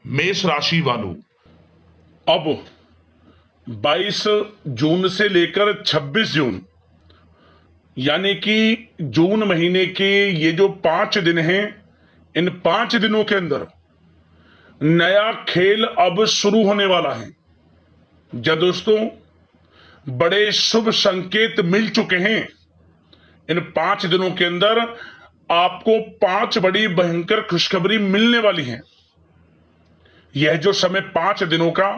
मेष राशि वालों, अब 22 जून से लेकर 26 जून यानी कि जून महीने के ये जो 5 दिन हैं, इन 5 दिनों के अंदर नया खेल अब शुरू होने वाला है। जब दोस्तों बड़े शुभ संकेत मिल चुके हैं, इन 5 दिनों के अंदर आपको 5 बड़ी भयंकर खुशखबरी मिलने वाली है। यह जो समय 5 दिनों का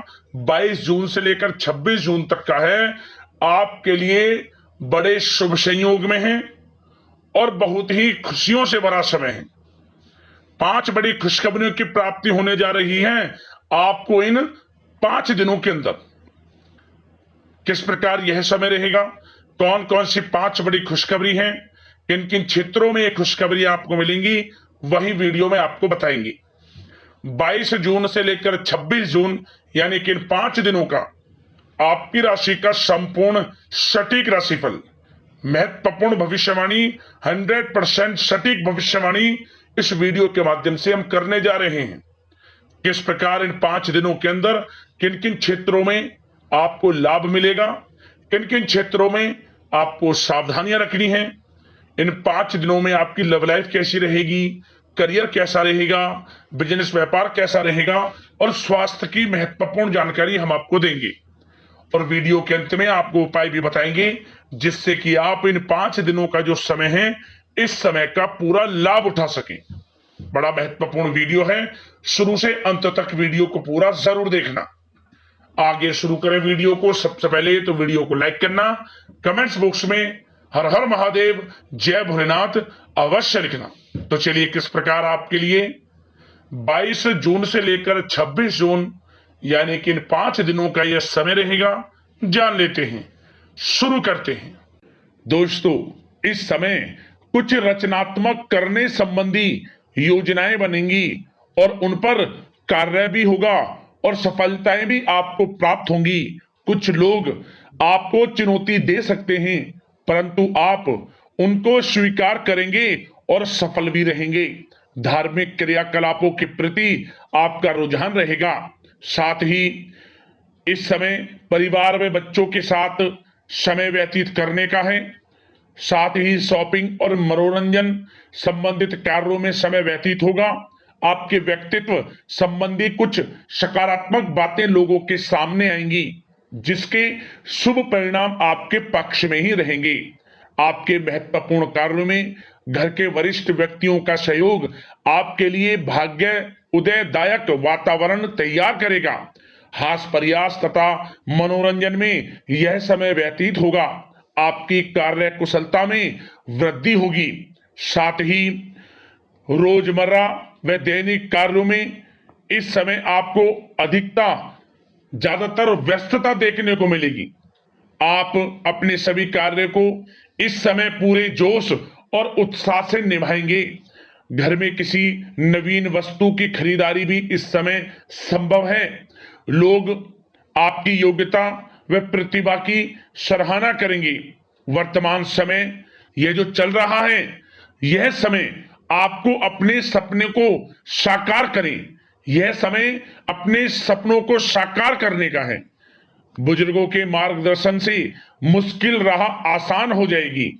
22 जून से लेकर 26 जून तक का है, आपके लिए बड़े शुभ संयोग में है और बहुत ही खुशियों से भरा समय है। 5 बड़ी खुशखबरियों की प्राप्ति होने जा रही है आपको इन 5 दिनों के अंदर। किस प्रकार यह समय रहेगा, कौन कौन सी 5 बड़ी खुशखबरी हैं, किन किन क्षेत्रों में ये खुशखबरी आपको मिलेंगी, वही वीडियो में आपको बताएंगे। 22 जून से लेकर 26 जून यानी कि इन 5 दिनों का आपकी राशि का संपूर्ण सटीक राशिफल, महत्वपूर्ण भविष्यवाणी, 100% सटीक भविष्यवाणी इस वीडियो के माध्यम से हम करने जा रहे हैं। किस प्रकार इन 5 दिनों के अंदर किन किन क्षेत्रों में आपको लाभ मिलेगा, किन किन क्षेत्रों में आपको सावधानियां रखनी है, इन 5 दिनों में आपकी लव लाइफ कैसी रहेगी, करियर कैसा रहेगा, बिजनेस व्यापार कैसा रहेगा और स्वास्थ्य की महत्वपूर्ण जानकारी हम आपको देंगे। और वीडियो के अंत में आपको उपाय भी बताएंगे जिससे कि आप इन 5 दिनों का जो समय है, इस समय का पूरा लाभ उठा सकें। बड़ा महत्वपूर्ण वीडियो है, शुरू से अंत तक वीडियो को पूरा जरूर देखना। आगे शुरू करें वीडियो को। सबसे पहले तो वीडियो को लाइक करना, कमेंट्स बॉक्स में हर हर महादेव, जय भोलेनाथ अवश्य लिखना। तो चलिए, किस प्रकार आपके लिए 22 जून से लेकर 26 जून यानी कि इन 5 दिनों का यह समय रहेगा, जान लेते हैं, शुरू करते हैं। दोस्तों, इस समय कुछ रचनात्मक करने संबंधी योजनाएं बनेंगी और उन पर कार्य भी होगा और सफलताएं भी आपको प्राप्त होंगी। कुछ लोग आपको चुनौती दे सकते हैं, परंतु आप उनको स्वीकार करेंगे और सफल भी रहेंगे। धार्मिक क्रियाकलापों के प्रति आपका रुझान रहेगा। साथ ही इस समय परिवार में बच्चों के साथ समय व्यतीत करने का है। साथ ही शॉपिंग और मनोरंजन संबंधित कार्यों में समय व्यतीत होगा। आपके व्यक्तित्व संबंधी कुछ सकारात्मक बातें लोगों के सामने आएंगी, जिसके शुभ परिणाम आपके पक्ष में ही रहेंगे। आपके महत्वपूर्ण कार्यों में घर के वरिष्ठ व्यक्तियों का सहयोग आपके लिए भाग्य उदयदायक वातावरण तैयार करेगा। हास प्रयास तथा मनोरंजन में यह समय व्यतीत होगा। आपकी कार्य कुशलता में वृद्धि होगी। साथ ही रोजमर्रा व दैनिक कार्यों में इस समय आपको ज्यादातर व्यस्तता देखने को मिलेगी। आप अपने सभी कार्य को इस समय पूरे जोश और उत्साह से निभाएंगे। घर में किसी नवीन वस्तु की खरीदारी भी इस समय संभव है। लोग आपकी योग्यता व प्रतिभा की सराहना करेंगे। वर्तमान समय यह जो चल रहा है, यह समय आपको अपने सपने को साकार करें। यह समय अपने सपनों को साकार करने का है। बुजुर्गों के मार्गदर्शन से मुश्किल राह आसान हो जाएगी।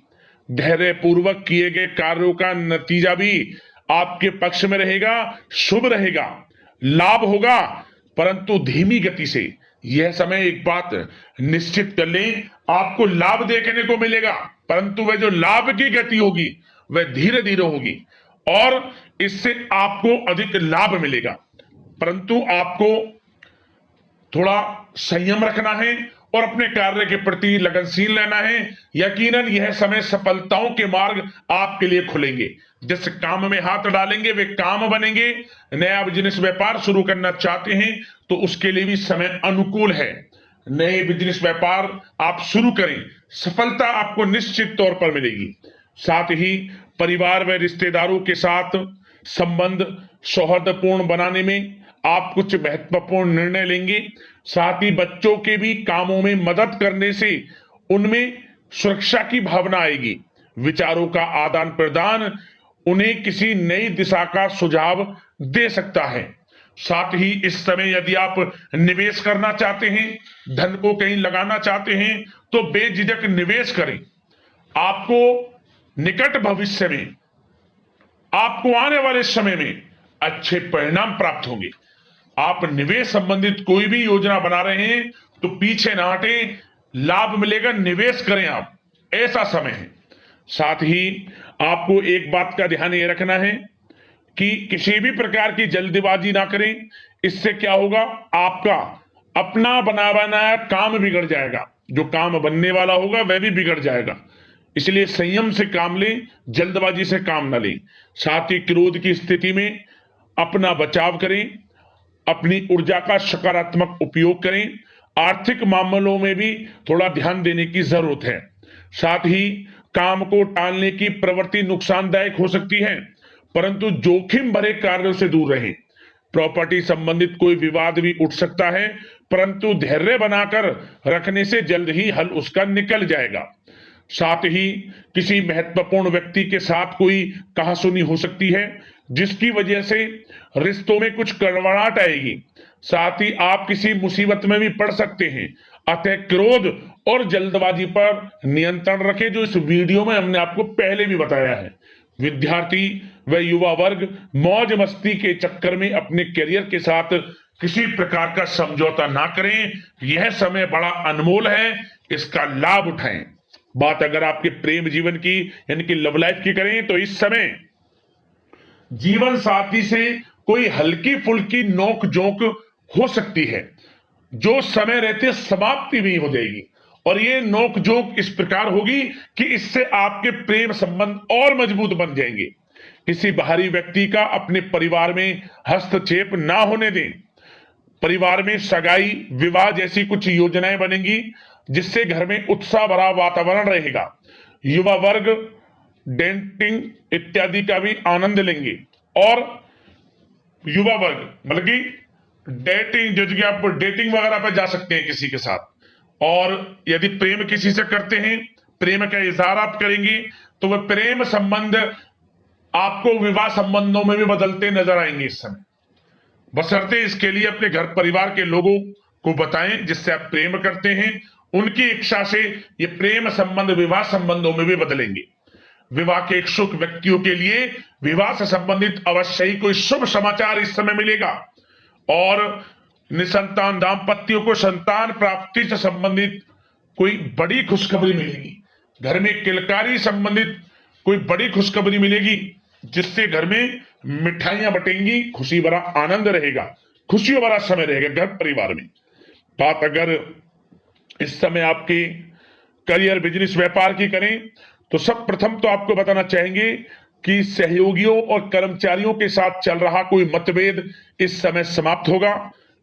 धैर्य पूर्वक किए गए कार्यों का नतीजा भी आपके पक्ष में रहेगा, शुभ रहेगा। लाभ होगा, परंतु धीमी गति से। यह समय एक बात निश्चित कर लें, आपको लाभ देखने को मिलेगा, परंतु वह जो लाभ की गति होगी वह धीरे धीरे होगी और इससे आपको अधिक लाभ मिलेगा। परंतु आपको थोड़ा संयम रखना है और अपने कार्य के प्रति लगनशील रहना है। यकीनन यह समय सफलताओं के मार्ग आपके लिए खुलेंगे। जिस काम में हाथ डालेंगे वे काम बनेंगे। नया बिजनेस व्यापार शुरू करना चाहते हैं तो उसके लिए भी समय अनुकूल है। नए बिजनेस व्यापार आप शुरू करें, सफलता आपको निश्चित तौर पर मिलेगी। साथ ही परिवार व रिश्तेदारों के साथ संबंध सौहार्दपूर्ण बनाने में आप कुछ महत्वपूर्ण निर्णय लेंगे। साथ ही बच्चों के भी कामों में मदद करने से उनमें सुरक्षा की भावना आएगी। विचारों का आदान प्रदान उन्हें किसी नई दिशा का सुझाव दे सकता है। साथ ही इस समय यदि आप निवेश करना चाहते हैं, धन को कहीं लगाना चाहते हैं, तो बेझिझक निवेश करें। आपको निकट भविष्य में, आपको आने वाले समय में अच्छे परिणाम प्राप्त होंगे। आप निवेश संबंधित कोई भी योजना बना रहे हैं तो पीछे ना हटें, लाभ मिलेगा, निवेश करें आप, ऐसा समय है। साथ ही आपको एक बात का ध्यान ये रखना है कि किसी भी प्रकार की जल्दबाजी ना करें। इससे क्या होगा, आपका अपना बना बनाया काम बिगड़ जाएगा, जो काम बनने वाला होगा वह भी बिगड़ जाएगा। इसलिए संयम से काम लें, जल्दबाजी से काम ना लें। साथ ही क्रोध की स्थिति में अपना बचाव करें, अपनी ऊर्जा का सकारात्मक उपयोग करें। आर्थिक मामलों में भी थोड़ा ध्यान देने की जरूरत है। साथ ही काम को टालने की प्रवृत्ति नुकसानदायक हो सकती है, परंतु जोखिम भरे कार्यों से दूर रहें। प्रॉपर्टी संबंधित कोई विवाद भी उठ सकता है, परंतु धैर्य बनाकर रखने से जल्द ही हल उसका निकल जाएगा। साथ ही किसी महत्वपूर्ण व्यक्ति के साथ कोई कहासुनी हो सकती है, जिसकी वजह से रिश्तों में कुछ कड़वाहट आएगी। साथ ही आप किसी मुसीबत में भी पड़ सकते हैं। अतः क्रोध और जल्दबाजी पर नियंत्रण रखें, जो इस वीडियो में हमने आपको पहले भी बताया है। विद्यार्थी व युवा वर्ग मौज मस्ती के चक्कर में अपने करियर के साथ किसी प्रकार का समझौता ना करें। यह समय बड़ा अनमोल है, इसका लाभ उठाएं। बात अगर आपके प्रेम जीवन की यानी कि लव लाइफ की करें तो इस समय जीवन साथी से कोई हल्की फुल्की नोक झोंक हो सकती है, जो समय रहते समाप्ति भी हो जाएगी। और ये नोक झोंक इस प्रकार होगी कि इससे आपके प्रेम संबंध और मजबूत बन जाएंगे। किसी बाहरी व्यक्ति का अपने परिवार में हस्तक्षेप ना होने दें। परिवार में सगाई, विवाह जैसी कुछ योजनाएं बनेंगी, जिससे घर में उत्साह भरा वातावरण रहेगा। युवा वर्ग डेटिंग इत्यादि का भी आनंद लेंगे। और युवा वर्ग मतलब कि डेटिंग, जो कि आप डेटिंग वगैरह पर जा सकते हैं किसी के साथ। और यदि प्रेम किसी से करते हैं, प्रेम का इजहार आप करेंगे, तो वह प्रेम संबंध आपको विवाह संबंधों में भी बदलते नजर आएंगे इस समय। बशर्ते इसके लिए अपने घर परिवार के लोगों को बताएं जिससे आप प्रेम करते हैं। उनकी इच्छा से ये प्रेम संबंध विवाह संबंधों में भी बदलेंगे। विवाह के इच्छुक व्यक्तियों के लिए विवाह से संबंधित अवश्य ही कोई शुभ समाचार इस समय मिलेगा। और निसंतान दाम्पत्यों को संतान प्राप्ति से संबंधित कोई बड़ी खुशखबरी मिलेगी। घर में किलकारी संबंधित कोई बड़ी खुशखबरी मिलेगी, जिससे घर में मिठाइयां बटेंगी, खुशी भरा आनंद रहेगा, खुशियों भरा समय रहेगा घर परिवार में। बात अगर इस समय आपके करियर, बिजनेस, व्यापार की करें तो सब प्रथम तो आपको बताना चाहेंगे कि सहयोगियों और कर्मचारियों के साथ चल रहा कोई मतभेद इस समय समाप्त होगा।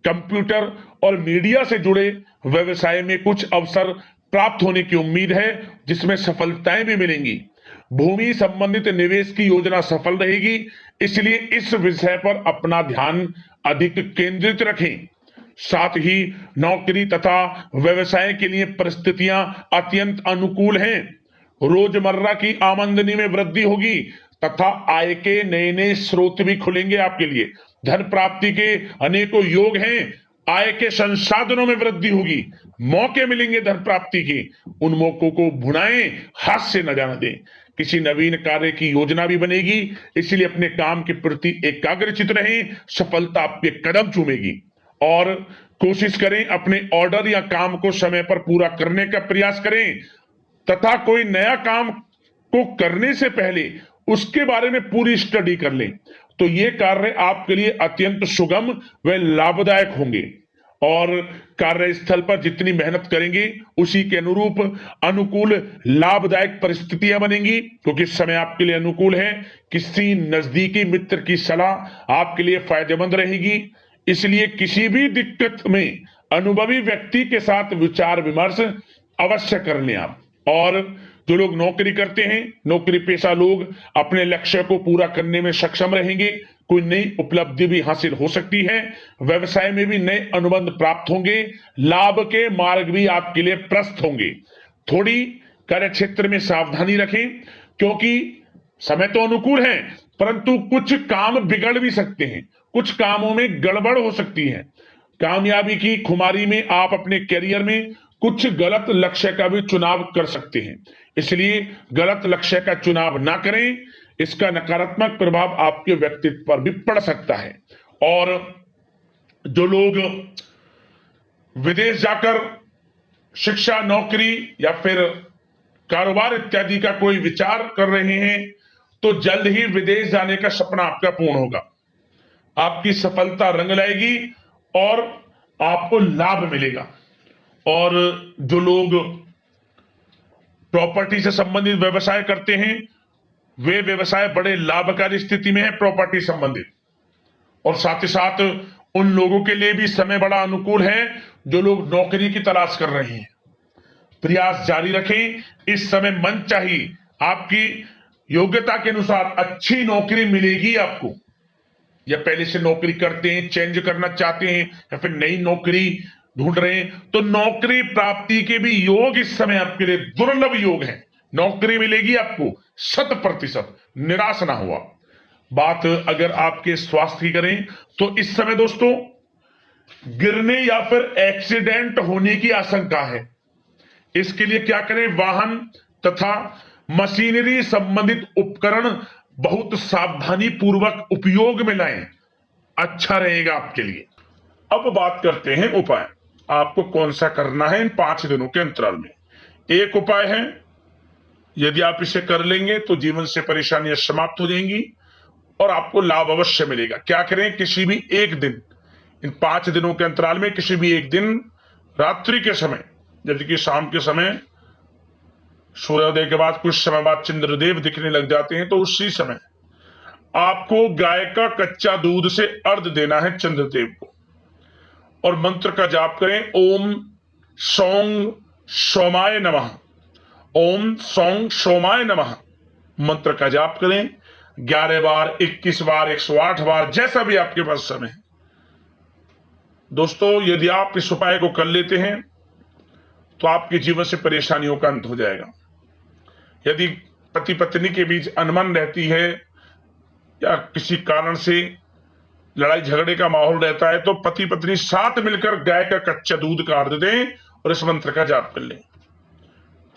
कंप्यूटर और मीडिया से जुड़े व्यवसाय में कुछ अवसर प्राप्त होने की उम्मीद है, जिसमें सफलताएं भी मिलेंगी। भूमि संबंधित निवेश की योजना सफल रहेगी, इसलिए इस विषय पर अपना ध्यान अधिक केंद्रित रखें। साथ ही नौकरी तथा व्यवसाय के लिए परिस्थितियां अत्यंत अनुकूल हैं। रोजमर्रा की आमदनी में वृद्धि होगी तथा आय के नए नए स्रोत भी खुलेंगे आपके लिए। धन प्राप्ति के अनेकों योग हैं। आय के संसाधनों में वृद्धि होगी, मौके मिलेंगे धन प्राप्ति के। उन मौकों को भुनाएं, हाथ से न जाने दें। किसी नवीन कार्य की योजना भी बनेगी, इसलिए अपने काम के प्रति एकाग्रचित रहें, सफलता आपके कदम चूमेगी। और कोशिश करें अपने ऑर्डर या काम को समय पर पूरा करने का प्रयास करें तथा कोई नया काम को करने से पहले उसके बारे में पूरी स्टडी कर लें, तो ये कार्य आपके लिए अत्यंत सुगम व लाभदायक होंगे। और कार्यस्थल पर जितनी मेहनत करेंगे उसी के अनुरूप अनुकूल लाभदायक परिस्थितियां बनेंगी, क्योंकि समय आपके लिए अनुकूल है। किसी नजदीकी मित्र की सलाह आपके लिए फायदेमंद रहेगी, इसलिए किसी भी दिक्कत में अनुभवी व्यक्ति के साथ विचार विमर्श अवश्य कर लें आप। और जो लोग नौकरी करते हैं, नौकरी पेशा लोग अपने लक्ष्य को पूरा करने में सक्षम रहेंगे। कोई नई उपलब्धि भी हासिल हो सकती है। व्यवसाय में भी नए अनुबंध प्राप्त होंगे। लाभ के मार्ग भी आपके लिए प्रशस्त होंगे। थोड़ी कार्य क्षेत्र में सावधानी रखें, क्योंकि समय तो अनुकूल है, परंतु कुछ काम बिगड़ भी सकते हैं। कुछ कामों में गड़बड़ हो सकती है। कामयाबी की खुमारी में आप अपने करियर में कुछ गलत लक्ष्य का भी चुनाव कर सकते हैं, इसलिए गलत लक्ष्य का चुनाव ना करें। इसका नकारात्मक प्रभाव आपके व्यक्तित्व पर भी पड़ सकता है। और जो लोग विदेश जाकर शिक्षा, नौकरी या फिर कारोबार इत्यादि का कोई विचार कर रहे हैं, तो जल्द ही विदेश जाने का सपना आपका पूर्ण होगा। आपकी सफलता रंग लाएगी और आपको लाभ मिलेगा। और जो लोग प्रॉपर्टी से संबंधित व्यवसाय करते हैं, वे व्यवसाय बड़े लाभकारी स्थिति में है प्रॉपर्टी संबंधित। और साथ ही साथ उन लोगों के लिए भी समय बड़ा अनुकूल है जो लोग नौकरी की तलाश कर रहे हैं। प्रयास जारी रखें, इस समय मन चाहिए आपकी योग्यता के अनुसार अच्छी नौकरी मिलेगी आपको। या पहले से नौकरी करते हैं, चेंज करना चाहते हैं, या फिर नई नौकरी ढूंढ रहे हैं, तो नौकरी प्राप्ति के भी योग इस समय आपके लिए दुर्लभ योग है। नौकरी मिलेगी आपको 100%, निराश ना हुआ। बात अगर आपके स्वास्थ्य की करें तो इस समय दोस्तों गिरने या फिर एक्सीडेंट होने की आशंका है। इसके लिए क्या करें, वाहन तथा मशीनरी संबंधित उपकरण बहुत सावधानी पूर्वक उपयोग में लाएं, अच्छा रहेगा आपके लिए। अब बात करते हैं उपाय, आपको कौन सा करना है इन 5 दिनों के अंतराल में। एक उपाय है, यदि आप इसे कर लेंगे तो जीवन से परेशानियां समाप्त हो जाएंगी और आपको लाभ अवश्य मिलेगा। क्या करें, किसी भी एक दिन, इन 5 दिनों के अंतराल में किसी भी एक दिन रात्रि के समय, जैसे कि शाम के समय सूर्योदय के बाद कुछ समय बाद चंद्रदेव दिखने लग जाते हैं, तो उसी समय आपको गाय का कच्चा दूध से अर्घ देना है चंद्रदेव को, और मंत्र का जाप करें, ओम सौं सोमाय नमः, ओम सौं सोमाय नमः मंत्र का जाप करें 11 बार, 21 बार, 108 बार, जैसा भी आपके पास समय है। दोस्तों यदि आप इस उपाय को कर लेते हैं तो आपके जीवन से परेशानियों का अंत हो जाएगा। यदि पति पत्नी के बीच अनबन रहती है या किसी कारण से लड़ाई झगड़े का माहौल रहता है, तो पति पत्नी साथ मिलकर गाय का कच्चा दूध का अर्घ दें और इस मंत्र का जाप कर लें।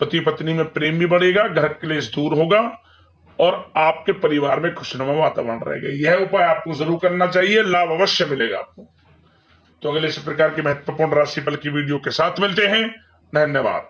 पति पत्नी में प्रेम भी बढ़ेगा, घर क्लेश दूर होगा और आपके परिवार में खुशनुमा वातावरण रहेगा। यह उपाय आपको जरूर करना चाहिए, लाभ अवश्य मिलेगा आपको। तो अगले इस प्रकार की महत्वपूर्ण राशिफल की वीडियो के साथ मिलते हैं। धन्यवाद।